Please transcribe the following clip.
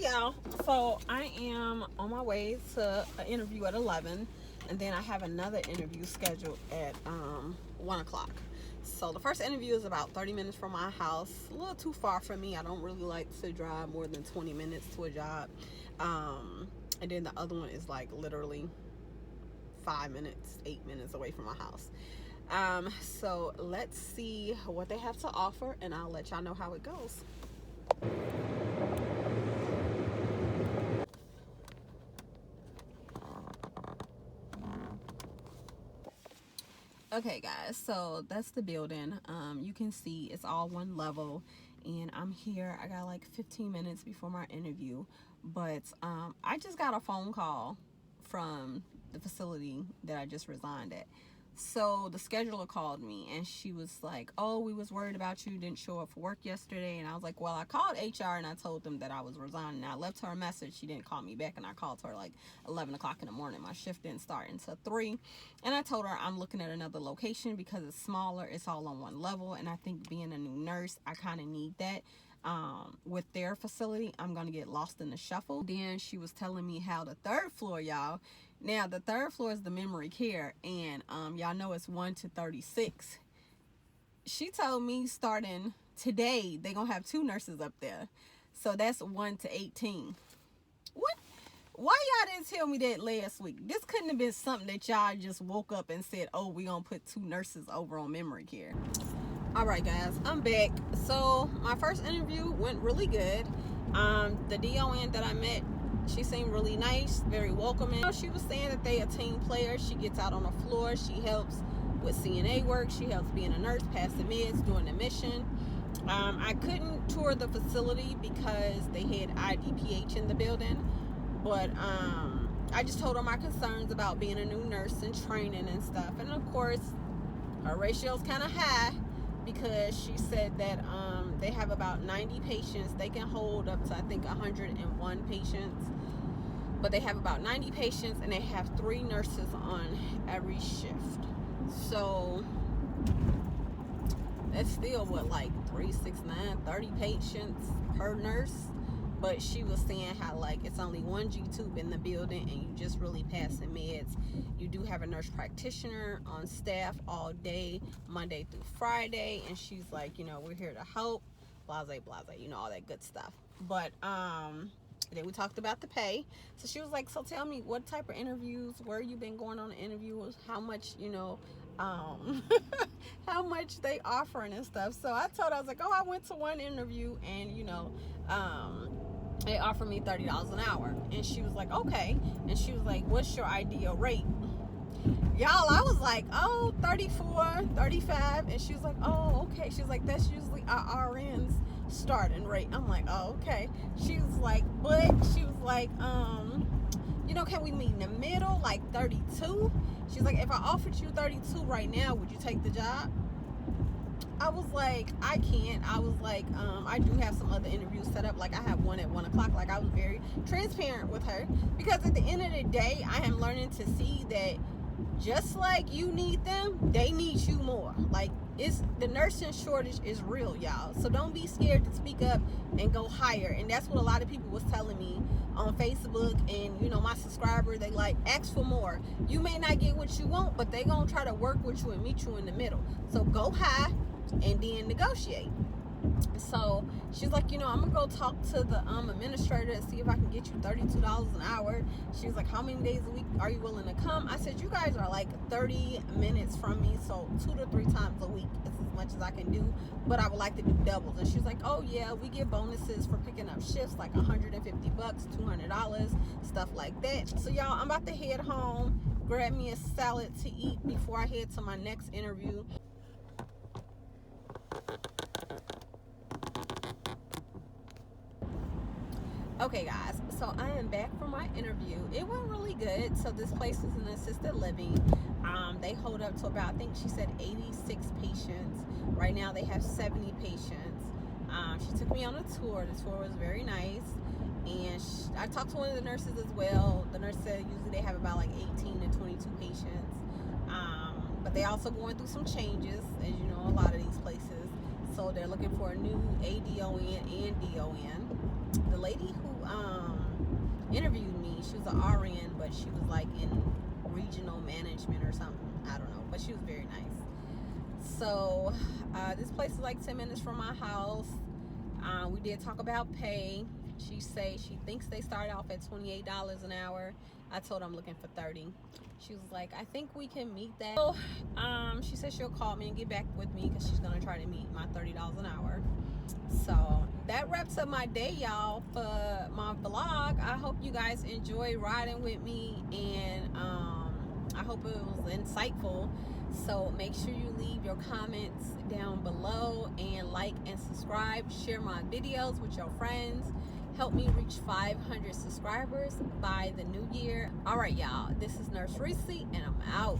Y'all, so I am on my way to an interview at 11, and then I have another interview scheduled at 1 o'clock. So the first interview is about 30 minutes from my house, a little too far from me. I don't really like to drive more than 20 minutes to a job. And then the other one is like literally 5 minutes, 8 minutes away from my house. So let's see what they have to offer, and I'll let y'all know how it goes. Okay guys, so that's the building. You can see it's all one level, and I'm here. I got like 15 minutes before my interview, but I just got a phone call from the facility that I just resigned at. So the scheduler called me, and she was like, oh, we was worried about you, didn't show up for work yesterday. And I was like, well, I called HR and I told them that I was resigning. I left her a message. She didn't call me back, and I called her like 11 o'clock in the morning. My shift didn't start until 3, and I told her I'm looking at another location because it's smaller, it's all on one level, and I think being a new nurse, I kind of need that. With their facility, I'm gonna get lost in the shuffle. Then she was telling me how the third floor, y'all, now the third floor is the memory care, and y'all know it's 1 to 36. She told me starting today they gonna have 2 nurses up there, so that's 1 to 18. What? Why y'all didn't tell me that last week? This couldn't have been something that y'all just woke up and said, oh, we gonna put 2 nurses over on memory care. All right guys, I'm back. So my first interview went really good. The DON that I met, she seemed really nice, very welcoming. She was saying that they a team player. She gets out on the floor, she helps with CNA work, she helps being a nurse, passing meds, doing the mission. I couldn't tour the facility because they had IDPH in the building, but I just told her my concerns about being a new nurse and training and stuff. And of course, her ratio's kind of high, because she said that they have about 90 patients. They can hold up to, I think, 101 patients, but they have about 90 patients, and they have 3 nurses on every shift. So that's still what, like 3, 6, 9, 30 patients per nurse. But she was saying how like it's only 1 G-tube in the building, and you just really passing meds. You do have a nurse practitioner on staff all day, Monday through Friday, and she's like, you know, we're here to help, blase, you know, all that good stuff. But then we talked about the pay. So she was like, so tell me, what type of interviews, where you been going on the interviews, how much, you know, how much they offering and stuff. So I told her, I was like, oh, I went to one interview, and you know, they offered me $30 an hour. And she was like, okay. And she was like, what's your ideal rate? Y'all, I was like, oh, 34, 35. And she was like, oh, okay. She was like, that's usually our RN's starting rate. I'm like, oh, okay. She was like, but she was like, you know, can we meet in the middle, like 32? She's like, if I offered you 32 right now, would you take the job? I was like, I can't. I was like, I do have some other interviews set up. Like, I have one at 1 o'clock. Like, I was very transparent with her, because at the end of the day, I am learning to see that just like you need them, they need you more. Like, it's the nursing shortage is real, y'all. So don't be scared to speak up and go higher. And that's what a lot of people was telling me on Facebook, and you know, my subscribers, they like, ask for more. You may not get what you want, but they gonna try to work with you and meet you in the middle. So go high and then negotiate. So she's like, you know, I'm gonna go talk to the administrator and see if I can get you $32 an hour. She was like, how many days a week are you willing to come? I said, you guys are like 30 minutes from me, so 2 to 3 times a week is as much as I can do, but I would like to do doubles. And she was like, oh yeah, we get bonuses for picking up shifts, like $150, $200, stuff like that. So y'all, I'm about to head home, grab me a salad to eat before I head to my next interview. Okay guys, so I am back from my interview. It went really good. So this place is an assisted living. They hold up to about, I think she said 86 patients. Right now they have 70 patients. She took me on a tour. The tour was very nice. And I talked to one of the nurses as well. The nurse said usually they have about like 18 to 22 patients. But they also going through some changes, as you know, a lot of these places. So they're looking for a new ADON and DON. The lady who interviewed me. She was an RN, but she was like in regional management or something. I don't know, but she was very nice. So this place is like 10 minutes from my house. We did talk about pay. She thinks they start off at $28 an hour. I told her I'm looking for 30. She was like, I think we can meet that. So she said she'll call me and get back with me because she's gonna try to meet my $30 an hour. So that wraps up my day, y'all, for my vlog. I hope you guys enjoy riding with me, and I hope it was insightful. So make sure you leave your comments down below, and like and subscribe. Share my videos with your friends. Help me reach 500 subscribers by the new year. All right, y'all, this is Nurse Reese, and I'm out.